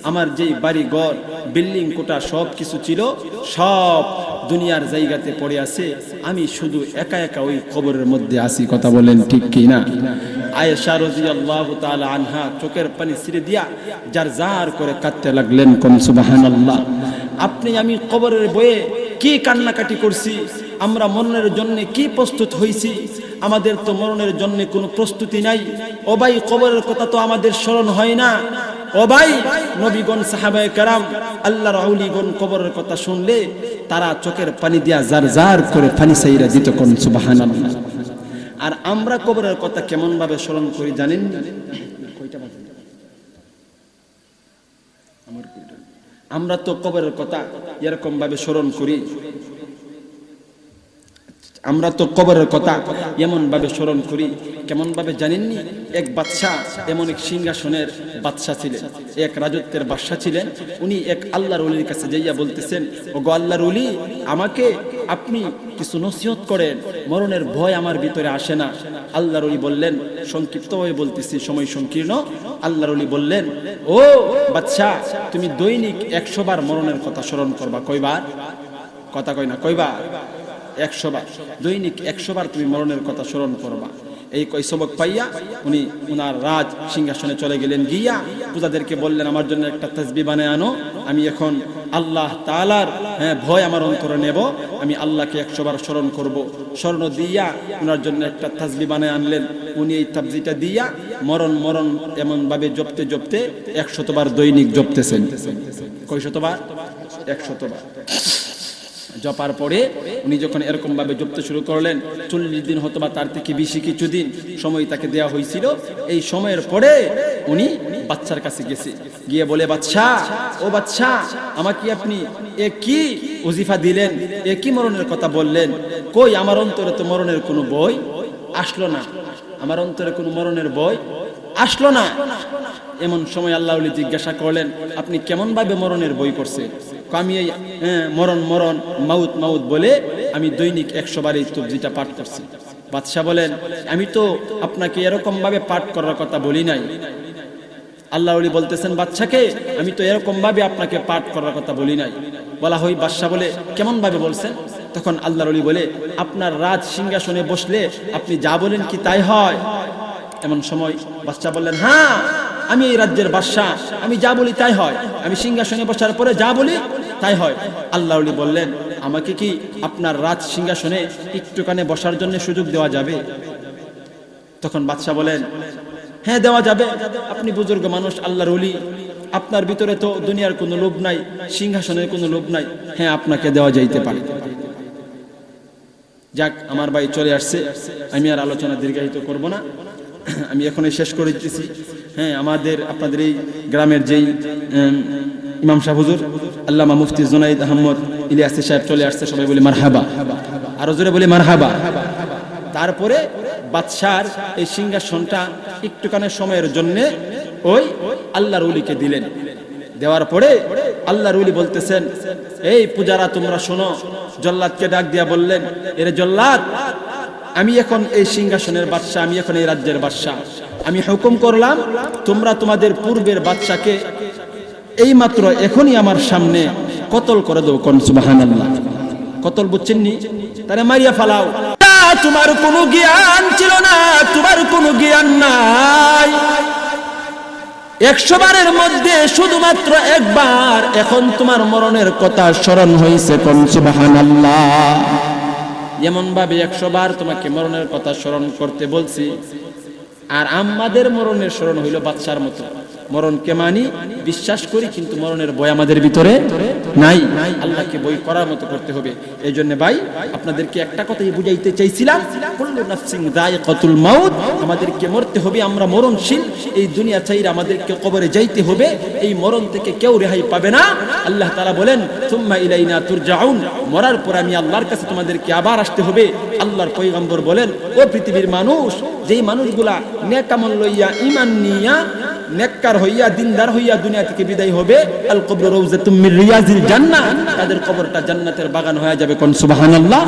[SPEAKER 2] আমার যেই বাড়ি ঘর বিল্ডিং কোটা সব কিছু ছিল, সব দুনিয়ার জায়গাতে পড়ে আছে, আমি শুধু একা একা ওই কবরের মধ্যে আছি। কথা বলেন ঠিক কি না? আয়েশা রাদিয়াল্লাহু তাআলা আনহা চোখের পানি ছিঁড়ে দিয়া জারজার করে কাঁদতে লাগলেন। কোন সুবহানাল্লাহ। আপনি আমি কবরের বয়ে কি কান্নাকাটি করছি, আমরা মরণের জন্য কি প্রস্তুত হইছি, আমাদের তো মরণের জন্য কোনো প্রস্তুতি নাই। ও ভাই, কবরের কথা তো আমাদের স্মরণ হয় না। ও ভাই, নবীগণ সাহাবায়ে কেরাম আল্লাহর আউলিগণ কবরের কথা শুনলে তারা চোখের পানি দিয়া জারজার করে পানি ছাইরা দিত। কোন সুবহানাল্লাহ। আর আমরা কবরের কথা কেমন ভাবে স্মরণ করি জানেন? আমরা তো কবরের কথা এরকম ভাবে স্মরণ করি, আমরা তো কবরের কথা এমন ভাবে স্মরণ করি, কেমন ভাবে জানেননি? এক বাদশা, এমন এক সিংহাসনের বাদশা ছিলেন, এক রাজত্বের বাদশা ছিলেন। উনি এক আল্লাহর ওলির কাছে যাইয়া বলতেছেন, ওগো আল্লাহর ওলি, আমাকে আপনি কিছু নসিহত করেন, মরণের ভয় আমার ভিতরে আসে না। আল্লাহর ওলি বললেন, সংক্ষিপ্তভাবে বলতেছি, সময় সংকীর্ণ। আল্লাহর ওলি বললেন, ও বাদশা, তুমি দৈনিক 100 বার মরণের কথা স্মরণ করবা। কয়বার? কথা কয় না, কয়বার? 100 বার। দৈনিক 100 বার তুমি মরণের কথা স্মরণ করবা। এই কয় সবক পাইয়া উনি উনার রাজ সিংহাসনে চলে গেলেন। গিয়া পূজাদেরকে বললেন, আমার জন্য একটা তাসবিহ বানায় আনো, আমি এখন আল্লাহ তাআলার ভয় আমার অন্তরে নেব, আমি আল্লাহকে 100 বার স্মরণ করব। স্মরণ দিয়া উনার জন্য একটা তাসবিহ বানায় আনলেন। উনি এই তাসবিহটা দিয়া মরণ মরণ এমন ভাবে জপতে জপতে 100 বার দৈনিক জপতেছেন। কয় শতবার? 100 বার। জপার পরে উনি যখন এরকম ভাবে জপতে শুরু করলেন, 40 দিন হতো বা তার থেকে বেশি কিছু দিন সময় তাকে দেওয়া হয়েছিল। এই সময়ের পরে উনি বাদশার কাছে গেছে, গিয়ে বলে, বাদশা, ও বাদশা, আমাকে আপনি কি ওজিফা দিলেন, কি মরণের কথা বললেন? কই, আমার অন্তরে তো মরণের কোনো বই আসলো না, আমার অন্তরে কোনো মরণের বই আসলো না। এমন সময় আল্লাহ ওলি জিজ্ঞাসা করলেন, আপনি কেমন ভাবে মরণের বই করছেন? আমি এই মরণ মরণ মাউত মাউত বলে আমি দৈনিক 100 বার এই তাসবিহটা পাঠ করছি। বাদশা বলেন, আমি তো আপনাকে এরকম ভাবে পাঠ করার কথা বলি নাই। আল্লাহ ওলি বলতেছেন বাদশাকে, আমি তো এরকম ভাবে আপনাকে পাঠ করার কথা বলি নাই। বলা হয়, বাদশা বলে, কেমন ভাবে বলছেন? তখন আল্লাহর ওলি বলে, আপনার রাজ সিংহাসনে বসলে আপনি যা বলেন কি তাই হয়? এমন সময় বাদশা বললেন, হ্যাঁ, আমি এই রাজ্যের বাদশা, আমি যা বলি তাই হয়, আমি সিংহাসনে বসার পরে যা বলি তাই হয়। আল্লাহ ওলি বললেন, আমাকে কি আপনার রাজ সিংহাসনে একটুখানে বসার জন্য সুযোগ দেওয়া যাবে? তখন বাদশা বলেন, হ্যাঁ দেওয়া যাবে, আপনি বুজুর্গ মানুষ, আল্লাহর ওলি, আপনার ভিতরে তো দুনিয়ার কোনো লোভ নাই, সিংহাসনের কোনো লোভ নাই, হ্যাঁ আপনাকে দেওয়া যাইতে পারে। যাক, আমার ভাই চলে আসছে, আমি আর আলোচনা দীর্ঘায়িত করব না, আমি এখনই শেষ করে দিতেছি। হ্যাঁ, আমাদের আপনাদের এই গ্রামের যেই ইমাম সাহেব হুজুর আল্লামা মুফতি জুনাইদ আহমদ ইলিয়াসী সাহেব চলে আসছে, সবাই বলি মারহাবা, আরো জোরে বলি মারহাবা। তারপরে বাদশার এই সিংহাসনটা একটুখানি সময়ের জন্য ওই আল্লাহর ওলিকে দিলেন। দেওয়ার পরে আল্লাহর ওলি বলতেছেন, এই পূজারা তোমরা শোনো। জল্লাদকে ডাক দিয়া বললেন, এরে জল্লাদ, আমি এখন এই সিংহাসনের বাদশা, আমি এখন এই রাজ্যের বাদশা, আমি হুকুম করলাম তোমরা তোমাদের পূর্বের বাদশাকে এই মাত্র এখনই আমার সামনে কতল করে দাও। কোন সুবহানাল্লাহ। কতল বুঝছেন নি? তারে মারিয়া ফালাও। তোমার কোনো জ্ঞান ছিল না, তোমার কোনো জ্ঞান নাই। 100 বারের মধ্যে শুধুমাত্র একবার এখন তোমার মরণের কথা স্মরণ হয়েছে। কোন সুবহানাল্লাহ। এমন ভাবে 100 বার তোমাকে মরণের কথা স্মরণ করতে বলছি, আর আমাদের মরণের স্মরণ হইল বাদশার মতো। মরণকে মানি, বিশ্বাস করি, কিন্তু মরণের ভয় আমাদের ভিতরে নাই। আল্লাহকে ভয় করার মতো করতে হবে। এই জন্য ভাই আপনাদেরকে একটা কথাই বুঝাইতে চাইছিলাম, কুল্লু নাফসিন যায়িকাতুল মাউত, আমাদেরকে মরতে হবে, আমরা মরণশীল। এই দুনিয়া ছাইরা আমাদেরকে কবরে যাইতে হবে, এই মরণ থেকে কেউ রেহাই পাবে না। আল্লাহ তাআলা বলেন সুম্মা ইলাইনা তুরজাউন, মরার পর আমি আল্লাহর কাছে তোমাদেরকে আবার আসতে হবে। আল্লাহর পয়গম্বর বলেন, ও পৃথিবীর মানুষ, যেই মানুষগুলা নেক আমল লইয়া ঈমান নিয়া নেককার হইয়া দিনদার হইয়া দুনিয়া থেকে বিদায় হবে, আল কবরু রাউযাতুম মির রিয়াজিল জান্নাহ, তাদের কবরটা জান্নাতের বাগান হয়ে যাবে। কোন সুবহানাল্লাহ।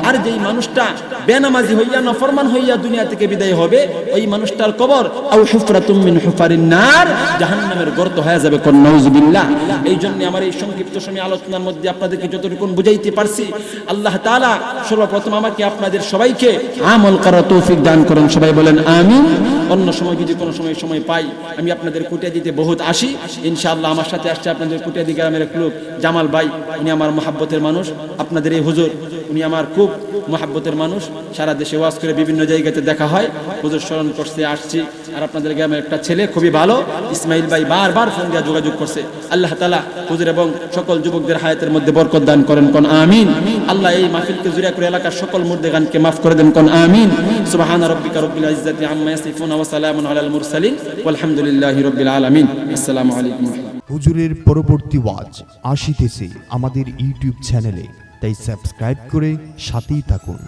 [SPEAKER 2] আর যেই মানুষটা বেনামাজি হইয়া নাফরমান হইয়া দুনিয়া থেকে বিদায় হবে, ওই মানুষটার কবর আও হুফরাতুম মিন হুফারিন নার, জাহান্নামের গর্ত হয়ে যাবে। কোন নাউযুবিল্লাহ। এই জন্য আমার এই সংক্ষিপ্ত সময় আলোচনার মধ্যে আপনাদেরকে যতটুকু বুঝাইতে পারছি, আল্লাহ তাআলা সর্বপ্রথম আমাকে আপনাদের সবাইকে আমল করার তৌফিক দান করেন। সবাই বলেন আমিন। অন্য সময় যদি কোনো সময় পাই, আমি আপনাদের কুটিয়া দিতে বহুত আসি ইনশাআল্লাহ। আমার সাথে আসছে আপনাদের কুটিয়া দি গ্রামের এক লোক জামাল ভাই, উনি আমার মহাব্বতের মানুষ। আপনাদের এই হুজুর, উনি আমার খুব মহাব্বতের মানুষ, সারা দেশে ওয়াজ করে বিভিন্ন জায়গাতে দেখা হয়। হুজুর স্মরণ করতে আসছি। আর আপনাদের গ্রামের একটা ছেলে খুবই ভালো, ইসমাইল ভাই, বারবার ফোন দিয়ে যোগাযোগ করছে। আল্লাহ তাআলা হুজুর এবং সকল যুবকদের হায়াতের মধ্যে বরকত দান করেন। কোন আমিন। আল্লাহ এই মাহফিলকে জুড়ে করে এলাকার সকল মুর্দেগানকে মাফ করে দেন। কোন আমিন। সুবহান রাব্বিকা রাব্বিল ইজ্জাতি আম্মা ইয়াসিফুন ওয়া সালামুন আলাল মুরসালিন ওয়ালহামদুলিল্লাহি রাব্বিল আলামিন। আসসালামু আলাইকুম।
[SPEAKER 3] হুজুরের পরবর্তী ওয়াজ আসিতেছে আমাদের ইউটিউব চ্যানেলে, তাই সাবস্ক্রাইব করে সাথেই থাকুন।